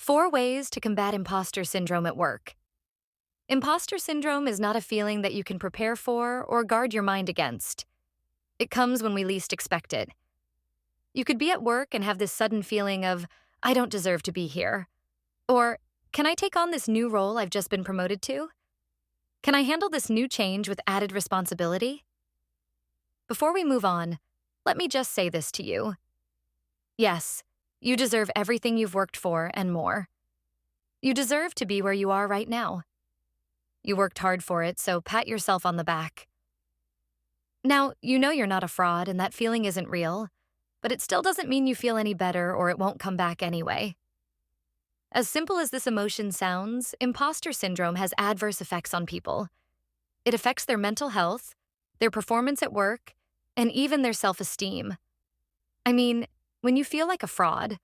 4 ways to combat imposter syndrome at work. Imposter syndrome is not a feeling that you can prepare for or guard your mind against. It comes when we least expect it. You could be at work and have this sudden feeling of, I don't deserve to be here. Or, can I take on this new role I've just been promoted to? Can I handle this new change with added responsibility? Before we move on, let me just say this to you. Yes, you deserve everything you've worked for and more. You deserve to be where you are right now. You worked hard for it, so pat yourself on the back. Now, you know you're not a fraud and that feeling isn't real, but it still doesn't mean you feel any better or it won't come back anyway. As simple as this emotion sounds, imposter syndrome has adverse effects on people. It affects their mental health, their performance at work, and even their self-esteem. I mean, when you feel like a fraud,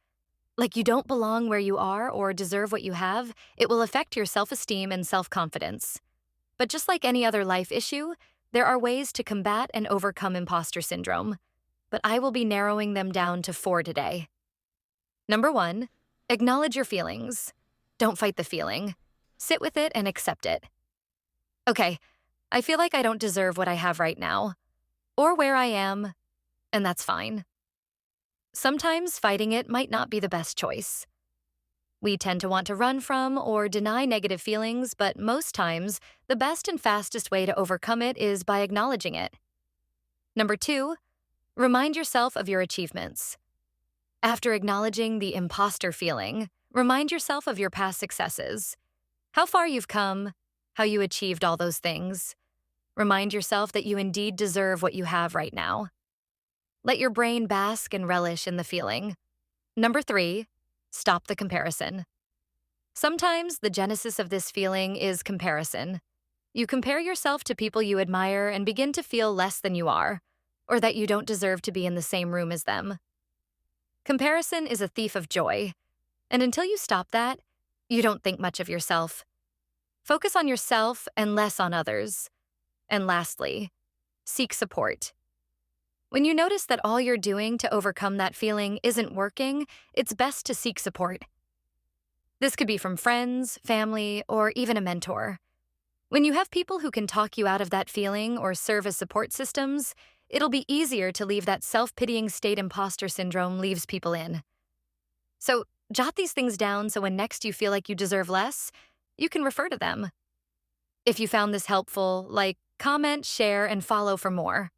like you don't belong where you are or deserve what you have, it will affect your self-esteem and self-confidence. But just like any other life issue, there are ways to combat and overcome imposter syndrome. But I will be narrowing them down to 4 today. Number 1, acknowledge your feelings. Don't fight the feeling. Sit with it and accept it. Okay, I feel like I don't deserve what I have right now, or where I am, and that's fine. Sometimes fighting it might not be the best choice. We tend to want to run from or deny negative feelings, but most times, the best and fastest way to overcome it is by acknowledging it. Number 2, remind yourself of your achievements. After acknowledging the imposter feeling, remind yourself of your past successes. How far you've come, how you achieved all those things. Remind yourself that you indeed deserve what you have right now. Let your brain bask and relish in the feeling. Number 3, stop the comparison. Sometimes the genesis of this feeling is comparison. You compare yourself to people you admire and begin to feel less than you are, or that you don't deserve to be in the same room as them. Comparison is a thief of joy, and until you stop that, you don't think much of yourself. Focus on yourself and less on others. And lastly, seek support. When you notice that all you're doing to overcome that feeling isn't working, it's best to seek support. This could be from friends, family, or even a mentor. When you have people who can talk you out of that feeling or serve as support systems, it'll be easier to leave that self-pitying state imposter syndrome leaves people in. So, jot these things down so when next you feel like you deserve less, you can refer to them. If you found this helpful, comment, share, and follow for more.